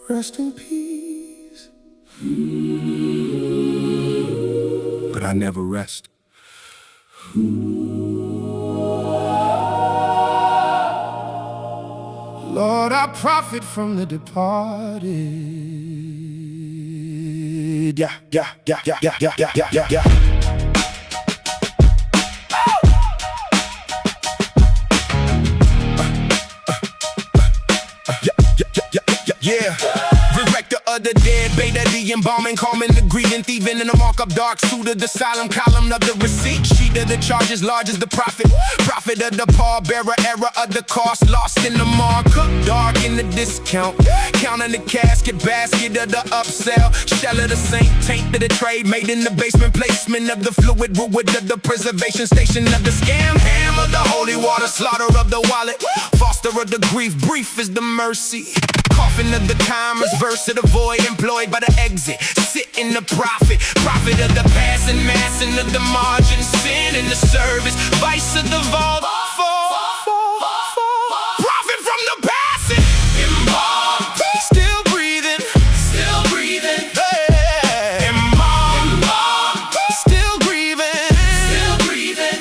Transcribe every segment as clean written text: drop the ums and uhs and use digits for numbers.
Rest in peace. But I never rest. Lord, I profit from the departed. Yeah, yeah, yeah, yeah, yeah, yeah, yeah, yeah, yeah. Yeah, rerector of the dead, beta the embalming, calming the greeting, thieving in the markup, dark suit of the solemn column of the receipt, sheet of the charges, large as the prophet, prophet of the pallbearer, error of the cost, lost in the markup, dark in the discount, counting the casket, basket of the upsell, shell of the saint, taint of the trade, made in the basement, placement of the fluid, ruin of the preservation station of the scam, ham of the holy water, slaughter of the wallet, foster of the grief, brief is the mercy. Coffin of the commerce, verse of the void, employed by the exit, sit in the profit, profit of the past and massing of the margin, sin in the service, vice of the vault, profit from the passing, embalmed, still breathing, hey. Embalmed, still grieving,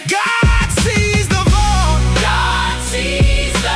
God sees the vault, God sees the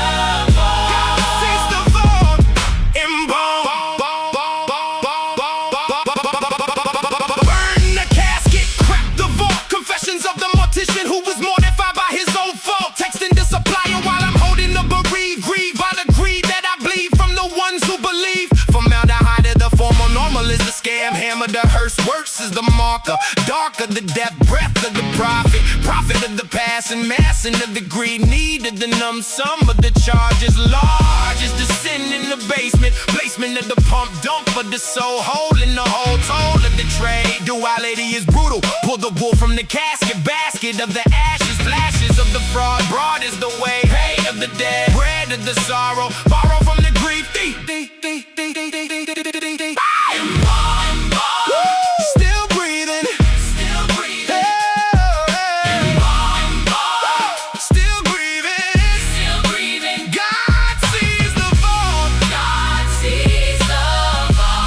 who was mortified by his own fault, texting the supplier while I'm holding the bereaved, grieved by the greed that I bleed from the ones who believe. Formaldehyde of the formal normal is the scam, hammer the hearse, worse is the marker, dark of the death, breath of the prophet, prophet of the past and massing of the greed, needed the numb sum of the charges, large is the sin in the basement, placement of the pump, dump of the soul, hole in the hole, toll of the trade, duality is brutal, pull the wool from the casket, basket of the ashes, flashes of the fraud, broad is the way, pain of the dead, bread of the sorrow, borrow from the grief, still breathing, still grieving, God sees the vault, God sees the vault,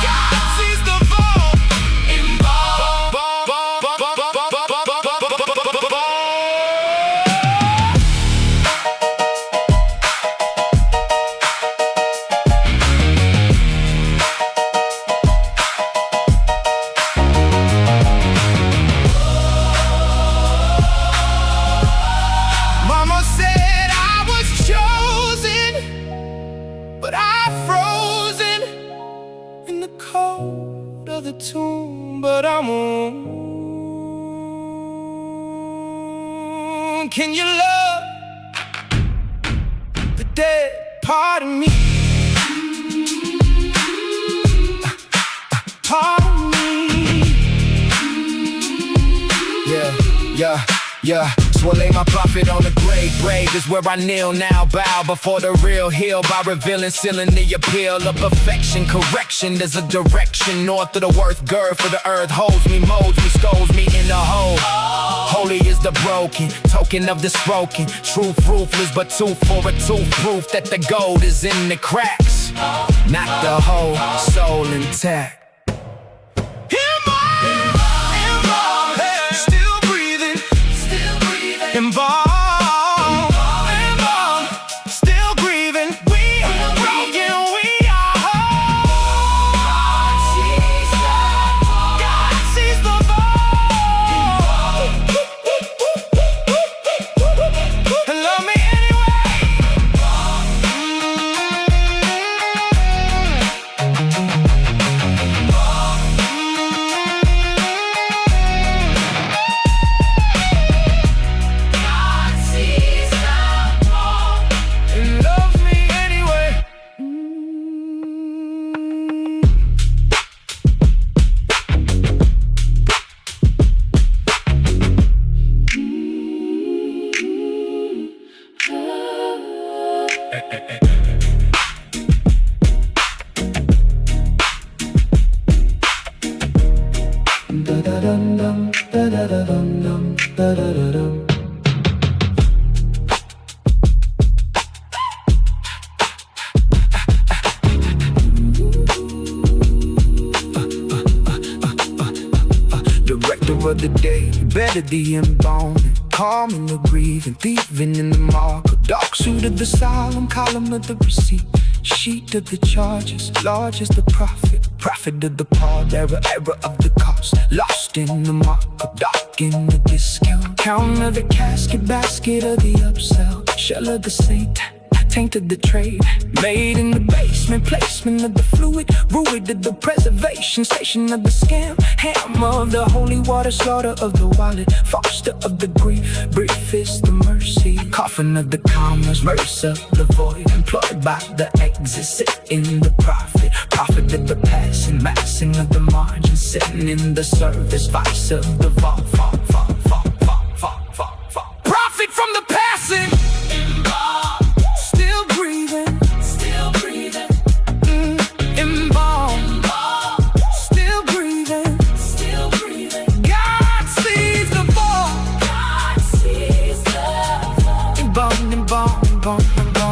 Mama said I was chosen, but I frozen in the cold of the tomb, but I'm on. Can you love the dead part of me? Part of me. Yeah. So I lay my prophet on the grave is where I kneel now, bow before the real, heal by revealing, sealing the appeal of perfection, correction. There's a direction north of the worth, gird for the earth, holds me, molds me, scolds me in the hole. Holy is the broken, token of the spoken, truth ruthless, but tooth for a tooth, proof that the gold is in the cracks, not the whole soul intact. Embalmed, still grieving. We are broken, we are whole. God sees the vault. And love me anyway. the day, better the embalming, calming the grieving, thieving in the markup, dark suit of the solemn, column of the receipt, sheet of the charges, large as the profit, profit of the pallbearer, error of the cost, lost in the markup, dark in the discount, count of the casket, basket of the upsell, shell of the saint, tainted the trade, made in the basement, placement of the fluid, ruined of the preservation, station of the scam, hammer of the holy water, slaughter of the wallet, foster of the grief, brief is the mercy, coffin of the commerce, mercy of the void, employed by the exit, sit in the profit, profit of the passing, massing of the margin, sitting in the service, vice of the vault, profit from the passing.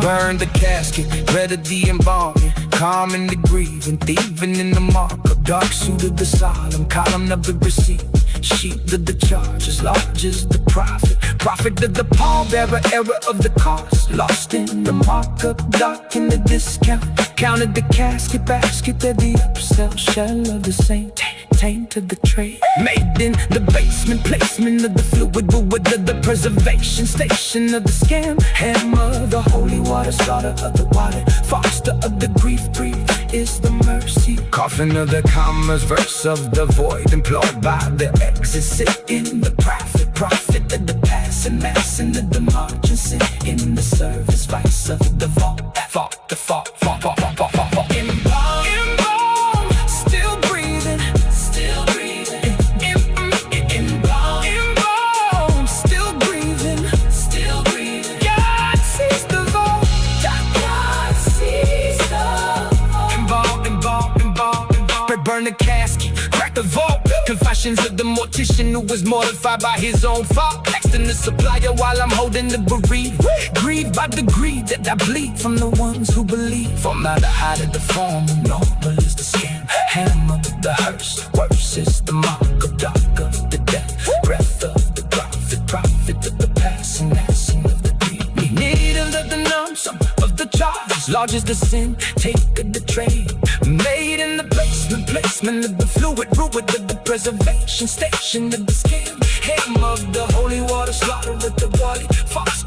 Burn the casket, better the embalming, calming the grieving, thieving in the markup, dark suit of the solemn, column of the receipt, sheet of the charges, large as the profit, profit of the pallbearer, error of the cost, lost in the markup, dark in the discount, counted the casket, basket of the upsell, shell of the saint, taint of the trade, made in the basement, placement of the fluid, wood of the preservation, station of the scam, hammer the holy water, slaughter of the wallet, foster of the grief, brief is the mercy, coffin of the commerce, verse of the void, employed by the exit, sit in the profit, profit of the passing, massing of the margin, sit in the service, vice of the vault, embalm, still breathing, still breathing, embalm, still breathing, still breathing, God sees the vault, God sees the vault, embalm, burn the casket, crack the vault, confessions of the mortician who was mortified by his own fault, next in the supplier while I'm holding the bereaved, grieved by the greed that I bleed from the ones who believe, from out the height of the form, normal is the scam, hammer of the hearse, worse is the mark of dark of the death, breath of the prophet, profit of the passing, passing of the greed, needle of the numb, some of the charges, large as the sin, take of the trade, made in the basement, placement of the fluid, ruined of the preservation, station of the scam, hammer of the holy water, slaughter of the wallet, fox